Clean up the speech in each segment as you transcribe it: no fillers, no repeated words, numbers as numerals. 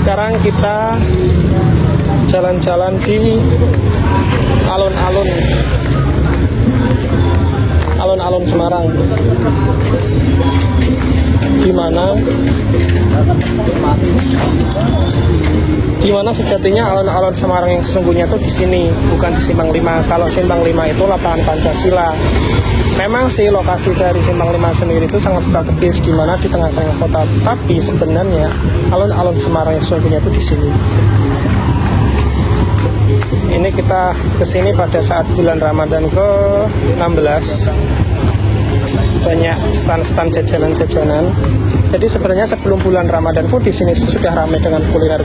Sekarang kita jalan-jalan di alun-alun Semarang, di mana sejatinya alun-alun Semarang yang sesungguhnya itu di sini, bukan di Simpang 5. Kalau Simpang 5 itu lapangan Pancasila. Memang sih lokasi dari Simpang 5 sendiri itu sangat strategis, di mana di tengah-tengah kota. Tapi sebenarnya alun-alun Semarang yang sesungguhnya itu di sini. Ini kita kesini pada saat bulan Ramadan ke-16. Banyak stand-stand jajanan-jajanan. Jadi sebenarnya sebelum bulan Ramadan pun di sini sudah ramai dengan kuliner.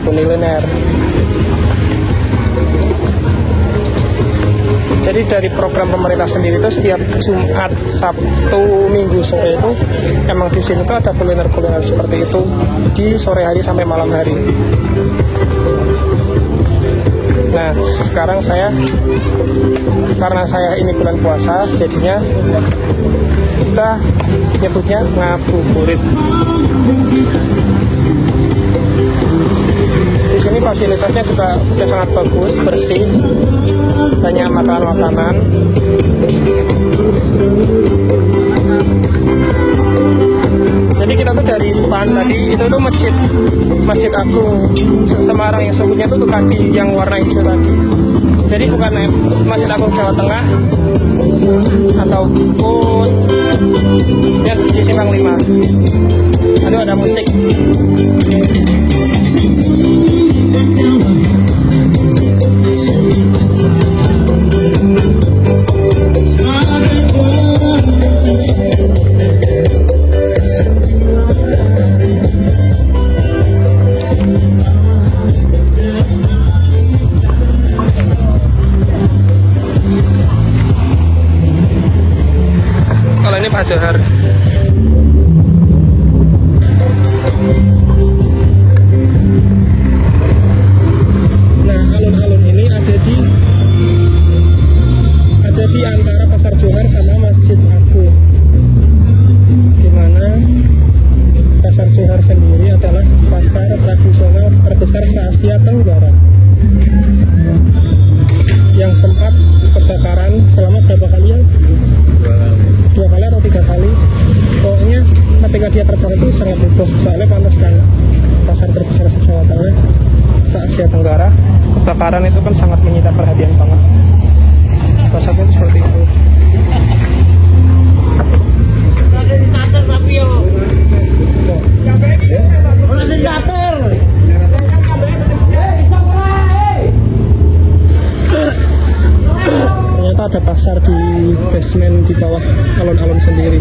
Jadi dari program pemerintah sendiri itu setiap Jumat, Sabtu, Minggu sore itu emang di sini tuh ada kuliner-kuliner seperti itu di sore hari sampai malam hari. Nah, sekarang karena saya ini bulan puasa, jadinya kita nyebutnya ngabuburit. Di sini fasilitasnya juga sudah sangat bagus, bersih, banyak makanan-makanan. Jadi kita tuh dari depan tadi itu tuh Masjid Agung Semarang yang sebutnya tuh tadi yang warna hijau tadi. Jadi bukan Masjid Agung Jawa Tengah ataupun yang di Simpang 5. Aduh, ada musik. Kalau ini Pak Johar. Nah, alun-alun ini ada di antara Pasar Johar sama Masjid Agung. Dimana Pasar Johar sendiri adalah pasar tradisional terbesar se-Asia Tenggara yang sempat kebakaran selama berapa kali ya? 2 kali atau 3 kali. Pokoknya ketika dia terbakar itu sangat heboh, soalnya panas kan. Pasar terbesar se-Jawa Tengah, se-Asia Tenggara, kebakaran itu kan sangat menyita perhatian banget. Pasarnya itu seperti itu. Ternyata ada pasar di basement di bawah alun-alun sendiri.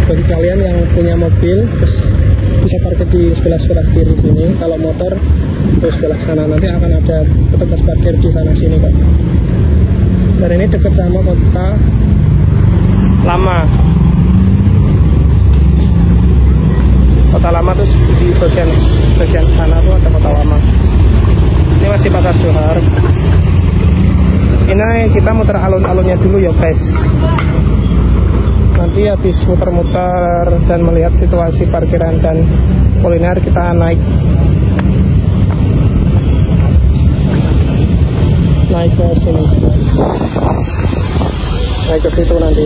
Bagi kalian yang punya mobil, terus bisa parkir di sebelah kiri sini. Kalau motor terus sebelah sana, nanti akan ada petugas parkir di sana sini kok. Dan ini dekat sama Kota Lama. Kota Lama tuh di bagian sana tuh ada Kota Lama. Ini masih Pasar Johar. Ini kita muter alun-alunnya dulu ya guys. Nanti habis muter-muter dan melihat situasi parkiran dan kuliner, kita naik ke sini, naik ke situ nanti.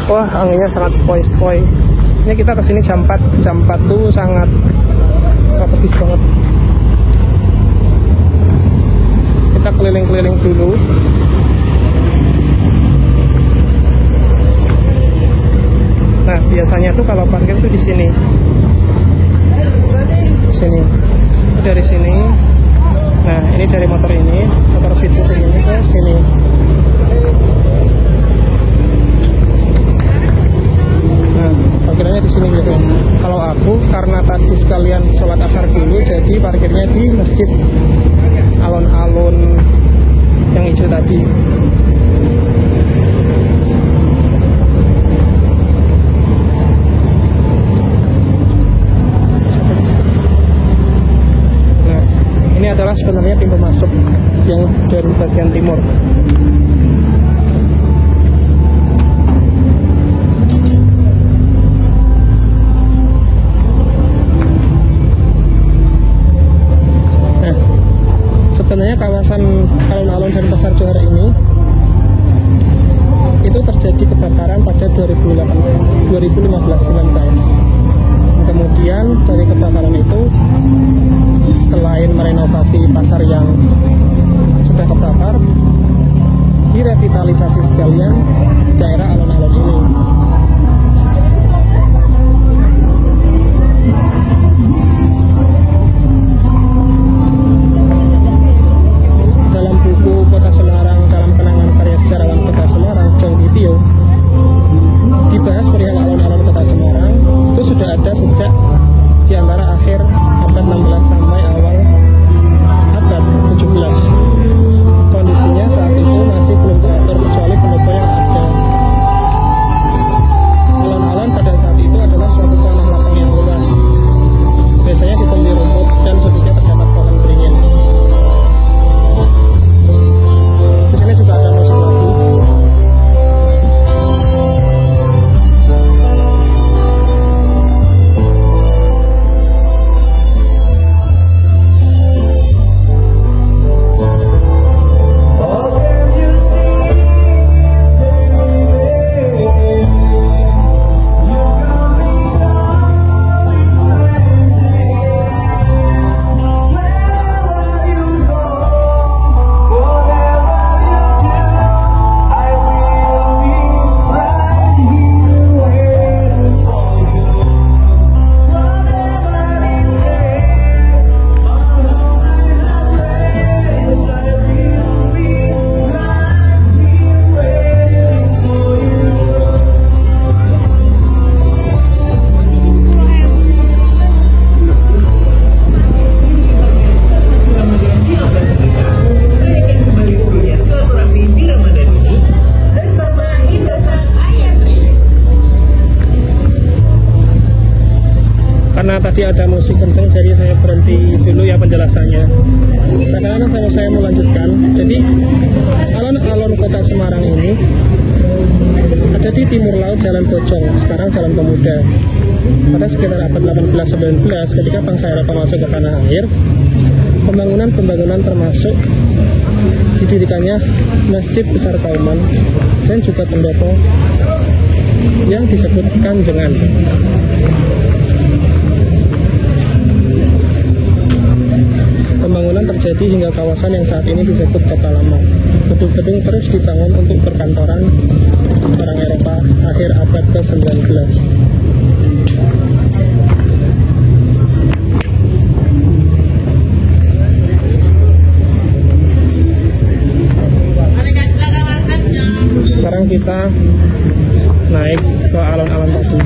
Wah, anginnya sangat sepoi-sepoi. Ini kita kesini jam 4 tuh sangat strategis banget. Kita keliling-keliling dulu. Nah, biasanya tuh kalau parkir tuh di sini. Dari sini. Nah, ini dari motor fitur ini ke sini. Nah, parkirnya di sini gitu. Kalau aku karena tadi sekalian sholat asar dulu, jadi parkirnya di masjid alun-alun yang hijau tadi. Ini adalah sebenarnya pintu masuk yang dari bagian timur. Sebelumnya kawasan alun-alun dan Pasar Johar ini itu terjadi kebakaran pada 2015 silam guys. Kemudian dari kebakaran itu, selain merenovasi pasar yang sudah terbakar, direvitalisasi sekalian daerah alun-alun ini. Dalam buku Kota Semarang dalam kenangan karya sejarawan Kota Semarang John Gipio, dibahas perihal alun-alun Kota Semarang itu sudah ada sejak di antara akhir abad 16 sampai awal abad 17. Kondisinya saat itu masih belum teratur kecuali pendopo yang ada. Alun-alun pada saat itu adalah suatu tanah lapang yang luas. Biasanya ditemui rumput dan sudutnya terdapat pohon beringin. Di sini juga ada musik lagu. Karena tadi ada musik kenceng, jadi saya berhenti dulu ya penjelasannya. Sekarang saya melanjutkan. Jadi alun-alun Kota Semarang ini ada di timur laut Jalan Bojong, sekarang Jalan Pemuda. Pada sekitar abad 18-19 ketika bangsa Eropa masuk ke tanah air, pembangunan termasuk didirikannya Masjid Besar Kauman dan juga pendopo yang disebut Kanjengan. Pembangunan terjadi hingga kawasan yang saat ini disebut Kota Lama. Gedung-gedung terus dibangun untuk perkantoran orang Eropa akhir abad ke-19. Sekarang kita naik ke alun-alun tadi.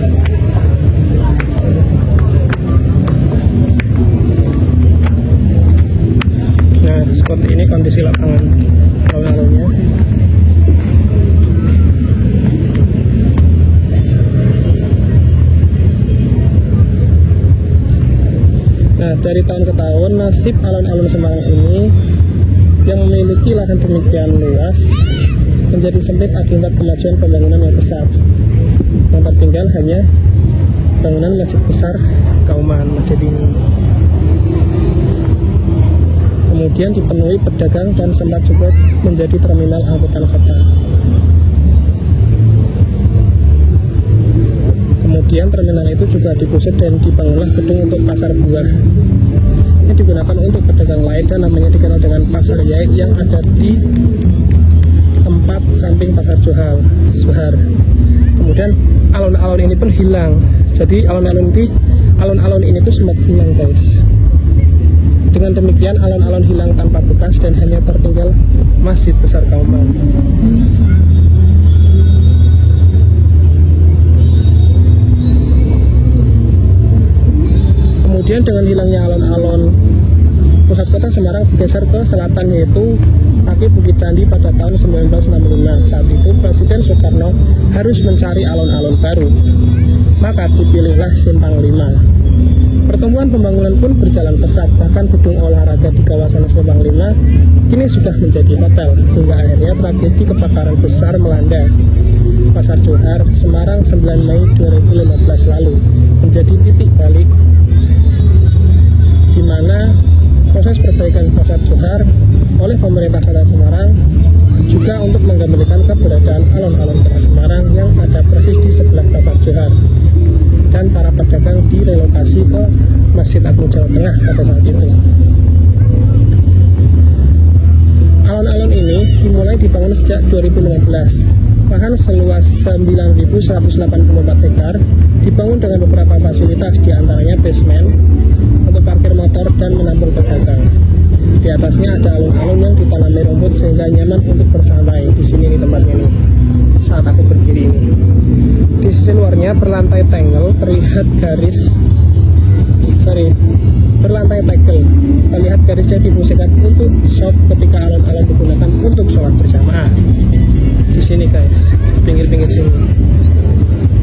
Nah, seperti ini kondisi lapangan alun-alunnya. Nah, dari tahun ke tahun nasib alun-alun Semarang ini yang memiliki lahan demikian luas menjadi sempit akibat kemajuan pembangunan yang pesat. Yang tertinggal hanya bangunan Masjid Besar Kauman, masjid ini. Kemudian dipenuhi pedagang dan sempat juga menjadi terminal angkutan kota. Kemudian terminal itu juga digusur dan dibangunlah gedung untuk pasar buah. Ini digunakan untuk pedagang lain dan namanya dikenal dengan Pasar Yait yang ada di tempat samping Pasar Johar. Kemudian alun-alun ini pun hilang. Jadi alun-alun ini tuh sempat hilang guys. Dengan demikian alun-alun hilang tanpa bekas dan hanya tertinggal Masjid Besar Kauman. Kemudian dengan hilangnya alun-alun, pusat kota Semarang bergeser ke selatan, yaitu kaki Bukit Candi pada tahun 1965. Saat itu Presiden Soekarno harus mencari alun-alun baru, maka dipilihlah Simpang 5. Pertumbuhan pembangunan pun berjalan pesat, bahkan gedung olahraga di kawasan Simpang 5 kini sudah menjadi hotel, hingga akhirnya tragedi kebakaran besar melanda Pasar Johar, Semarang 9 Mei 2015 lalu menjadi titik balik di mana proses perbaikan Pasar Pasar Johar oleh pemerintah Kota Semarang juga untuk mengembalikan keberadaan alun-alun Kota Semarang yang ada persis di sebelah Pasar Johar, dan para pedagang direlokasi ke Masjid Agung Jawa Tengah pada saat itu. Alun-alun ini dimulai dibangun sejak 2015. Lahan seluas 9.184 hektar dibangun dengan beberapa fasilitas, diantaranya basement untuk parkir motor dan menampung pedagang. Di atasnya ada alun-alun yang ditanami rumput sehingga nyaman untuk bersantai. Di sini nih tempatnya nih, saat aku berdiri ini. Di sisi luarnya berlantai tegel, terlihat berlantai tegel, terlihat garisnya difungsikan untuk shop ketika alun-alun digunakan untuk sholat berjamaah. Di sini guys, di pinggir-pinggir sini.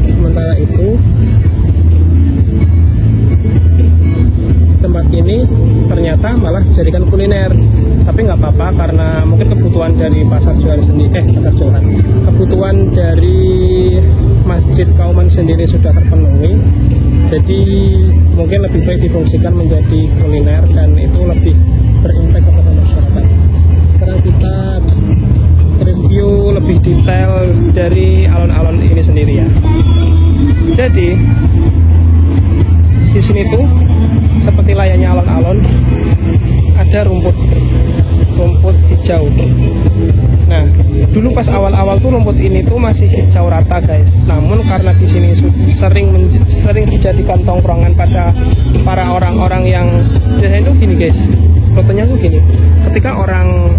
Sementara itu tempat ini ternyata malah dijadikan kuliner, tapi nggak apa-apa karena mungkin kebutuhan dari Pasar Johar sendiri, kebutuhan dari Masjid Kauman sendiri sudah terpenuhi, jadi mungkin lebih baik difungsikan menjadi kuliner dan itu lebih berimpact kepada masyarakat. Sekarang kita review lebih detail dari alun-alun ini sendiri ya. Jadi di sini tuh seperti layaknya alun-alun, ada rumput hijau. Nah, dulu pas awal-awal tuh rumput ini tuh masih hijau rata guys. Namun karena di sini sering dijadikan tongkrongan pada para orang-orang yang biasanya itu gini guys. Fotonya tuh gini. Ketika orang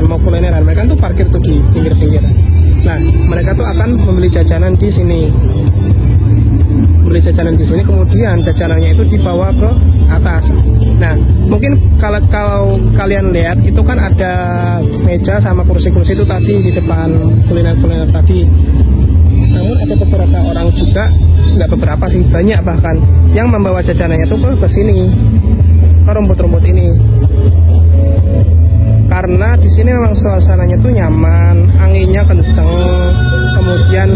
mau kulineran, mereka tuh parkir tuh di pinggir-pinggir. Nah, mereka tuh akan membeli jajanan di sini. Kemudian jajanannya itu dibawa ke atas. Nah, mungkin kalau kalian lihat itu kan ada meja sama kursi-kursi itu tadi di depan kuliner-kuliner tadi. Namun ada beberapa orang juga, nggak beberapa sih, banyak bahkan yang membawa jajanannya itu ke sini, ke rumput-rumput ini. Karena di sini memang suasananya tuh nyaman, anginnya kenceng, kemudian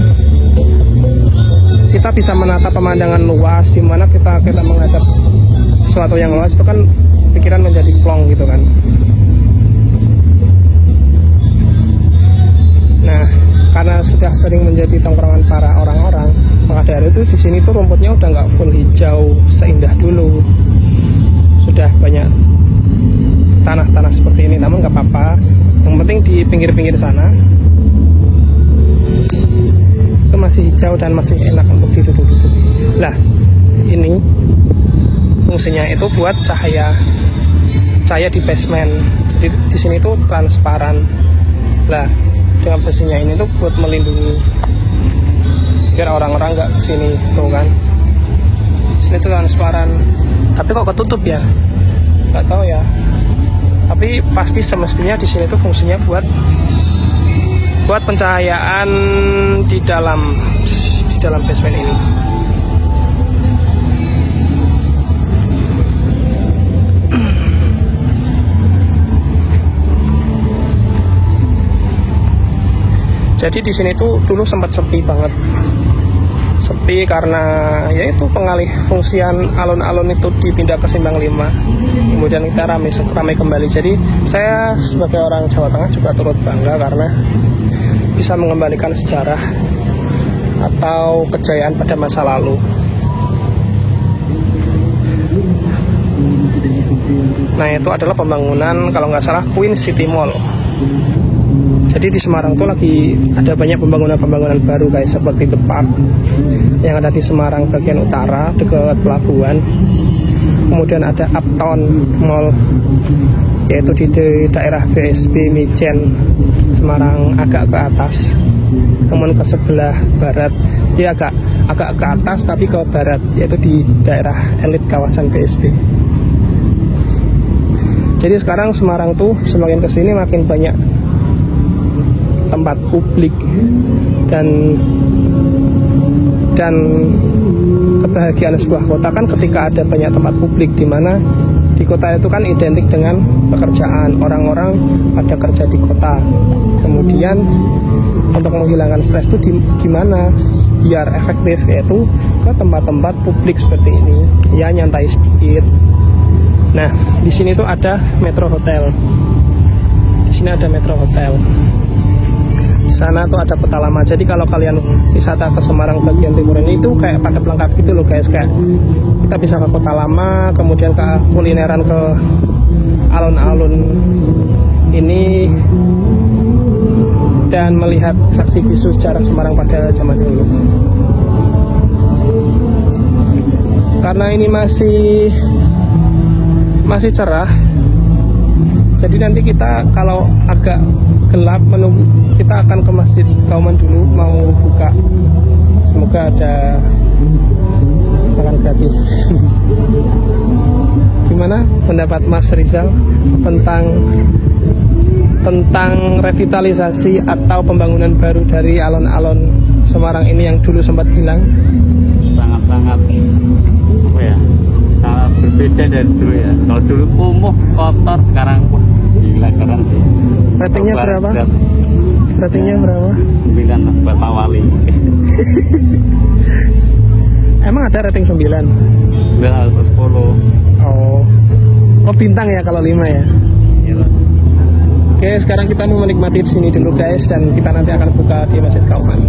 kita bisa menatap pemandangan luas, di mana kita menghadap sesuatu yang luas itu kan pikiran menjadi plong gitu kan. Nah, karena sudah sering menjadi tongkrongan para orang-orang, maka dari itu di sini tuh rumputnya udah nggak full hijau seindah dulu, sudah banyak tanah-tanah seperti ini. Namun nggak apa-apa, yang penting di pinggir-pinggir sana itu masih hijau dan masih enak untuk duduk-duduk. Lah, ini fungsinya itu buat cahaya di basement. Jadi di sini tuh transparan. Lah, dengan besinya ini tuh buat melindungi biar orang-orang nggak kesini tuh kan. Sini tuh transparan. Tapi kok ketutup ya? Nggak tahu ya. Tapi pasti semestinya di sini tuh fungsinya buat pencahayaan di dalam basement ini. Jadi di sini tuh dulu sempat sepi banget. Sepi karena yaitu pengalih fungsian alun-alun itu dipindah ke Simpang 5. Kemudian kita ramai kembali. Jadi saya sebagai orang Jawa Tengah juga turut bangga karena bisa mengembalikan sejarah atau kejayaan pada masa lalu. Nah, itu adalah pembangunan kalau nggak salah Queen City Mall. Jadi di Semarang tuh lagi ada banyak pembangunan baru guys, seperti The Park yang ada di Semarang bagian utara dekat pelabuhan. Kemudian ada Uptown Mall yaitu di daerah BSB Mijen Semarang agak ke atas. Kemudian ke sebelah barat, dia agak ke atas tapi ke barat, yaitu di daerah elit kawasan BSB. Jadi sekarang Semarang tuh semakin kesini makin banyak tempat publik dan kebahagiaan sebuah kota kan ketika ada banyak tempat publik, di mana di kota itu kan identik dengan pekerjaan, orang-orang pada kerja di kota. Kemudian untuk menghilangkan stres itu gimana biar efektif, yaitu ke tempat-tempat publik seperti ini, ya nyantai sedikit, Nah, di sini tuh ada Metro Hotel. Di sini ada Metro Hotel. Di sana tuh ada Kota Lama. Jadi kalau kalian wisata ke Semarang bagian timur ini itu kayak paket lengkap gitu loh guys. Kayak kita bisa ke Kota Lama, kemudian ke kulineran, ke alun-alun ini, dan melihat saksi bisu sejarah Semarang pada zaman dulu. Karena ini masih cerah, jadi nanti kita kalau agak gelap menunggu, kita akan ke Masjid Kauman dulu, mau buka. Semoga ada makan gratis. Gimana pendapat Mas Rizal tentang revitalisasi atau pembangunan baru dari alun-alun Semarang ini yang dulu sempat hilang? Sangat-sangat apa ya, sangat berbeda dari dulu ya. Kalau dulu kumuh, kotor, sekarang wah gila keren sih. Ratingnya berapa? Ratingnya berapa? 9 buat awali. Emang ada rating 9? 9 atau 10. Oh bintang ya kalau 5 ya? Iya. Oke, sekarang kita mau menikmati di sini dulu guys, dan kita nanti akan buka di Masjid Kauman.